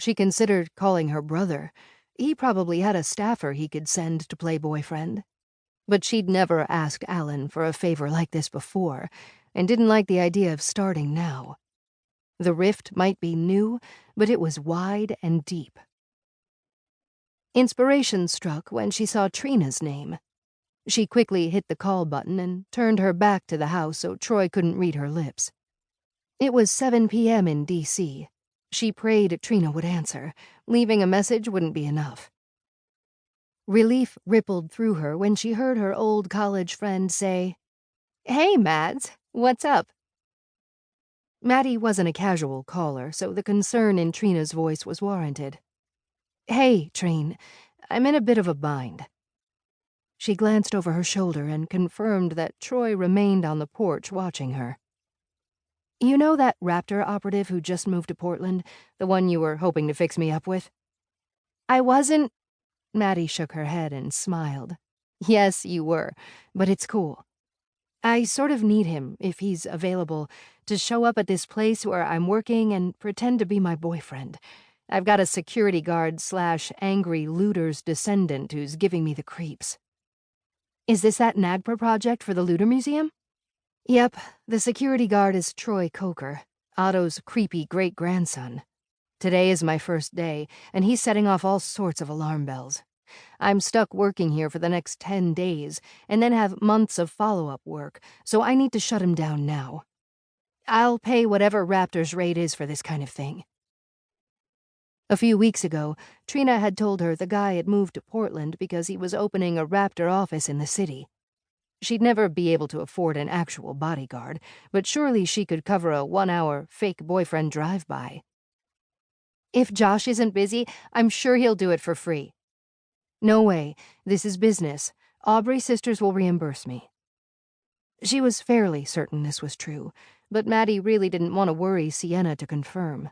She considered calling her brother. He probably had a staffer he could send to play boyfriend. But she'd never asked Alan for a favor like this before, and didn't like the idea of starting now. The rift might be new, but it was wide and deep. Inspiration struck when she saw Trina's name. She quickly hit the call button and turned her back to the house so Troy couldn't read her lips. It was 7 p.m. in D.C. She prayed Trina would answer. Leaving a message wouldn't be enough. Relief rippled through her when she heard her old college friend say, "Hey, Mads, what's up?" Maddie wasn't a casual caller, so the concern in Trina's voice was warranted. "Hey, Trine, I'm in a bit of a bind." She glanced over her shoulder and confirmed that Troy remained on the porch watching her. "You know that Raptor operative who just moved to Portland, the one you were hoping to fix me up with?" "I wasn't—" Maddie shook her head and smiled. "Yes, you were, but it's cool. I sort of need him, if he's available, to show up at this place where I'm working and pretend to be my boyfriend. I've got a security guard/angry looter's descendant who's giving me the creeps." "Is this that NAGPRA project for the Looter Museum?" "Yep, the security guard is Troy Coker, Otto's creepy great-grandson. Today is my first day, and he's setting off all sorts of alarm bells. I'm stuck working here for the next 10 days, and then have months of follow-up work, so I need to shut him down now. I'll pay whatever Raptor's rate is for this kind of thing." A few weeks ago, Trina had told her the guy had moved to Portland because he was opening a Raptor office in the city. She'd never be able to afford an actual bodyguard, but surely she could cover a 1-hour fake boyfriend drive-by. "If Josh isn't busy, I'm sure he'll do it for free." "No way. This is business. Aubrey Sisters will reimburse me." She was fairly certain this was true, but Maddie really didn't want to worry Sienna to confirm.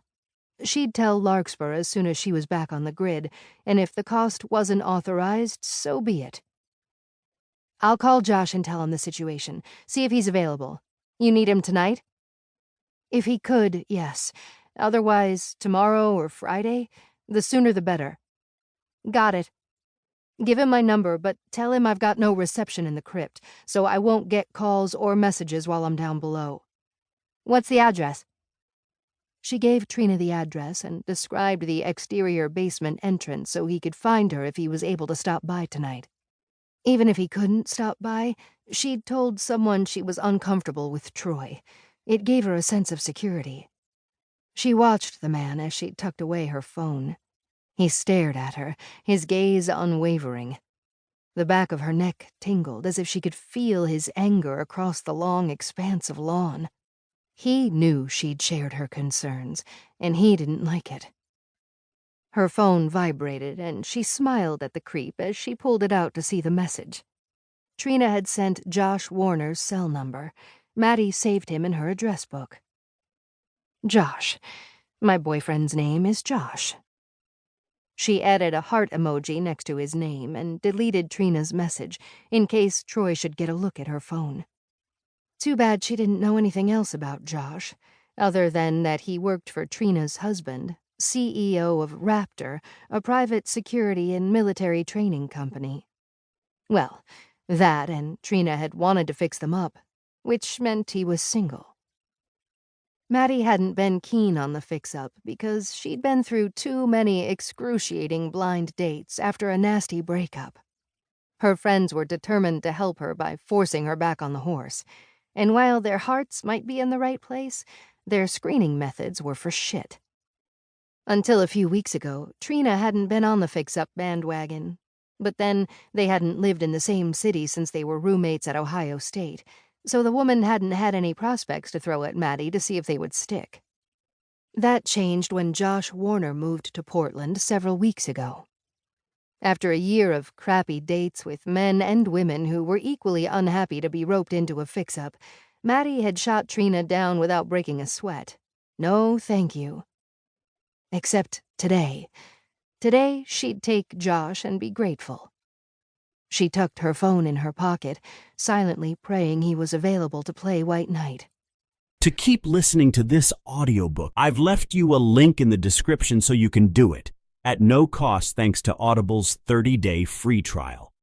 She'd tell Larkspur as soon as she was back on the grid, and if the cost wasn't authorized, so be it. "I'll call Josh and tell him the situation. See if he's available. You need him tonight?" "If he could, yes. Otherwise, tomorrow or Friday. The sooner the better." "Got it. Give him my number, but tell him I've got no reception in the crypt, so I won't get calls or messages while I'm down below." "What's the address?" She gave Trina the address and described the exterior basement entrance so he could find her if he was able to stop by tonight. Even if he couldn't stop by, she'd told someone she was uncomfortable with Troy. It gave her a sense of security. She watched the man as she tucked away her phone. He stared at her, his gaze unwavering. The back of her neck tingled as if she could feel his anger across the long expanse of lawn. He knew she'd shared her concerns, and he didn't like it. Her phone vibrated, and she smiled at the creep as she pulled it out to see the message. Trina had sent Josh Warner's cell number. Maddie saved him in her address book. "Josh. My boyfriend's name is Josh." She added a heart emoji next to his name and deleted Trina's message in case Troy should get a look at her phone. Too bad she didn't know anything else about Josh, other than that he worked for Trina's husband, CEO of Raptor, a private security and military training company. Well, that and Trina had wanted to fix them up, which meant he was single. Maddie hadn't been keen on the fix-up because she'd been through too many excruciating blind dates after a nasty breakup. Her friends were determined to help her by forcing her back on the horse, and while their hearts might be in the right place, their screening methods were for shit. Until a few weeks ago, Trina hadn't been on the fix-up bandwagon. But then, they hadn't lived in the same city since they were roommates at Ohio State, so the woman hadn't had any prospects to throw at Maddie to see if they would stick. That changed when Josh Warner moved to Portland several weeks ago. After a year of crappy dates with men and women who were equally unhappy to be roped into a fix-up, Maddie had shot Trina down without breaking a sweat. No, thank you. Except today. Today, she'd take Josh and be grateful. She tucked her phone in her pocket, silently praying he was available to play White Knight. To keep listening to this audiobook, I've left you a link in the description so you can do it, at no cost thanks to Audible's 30-day free trial.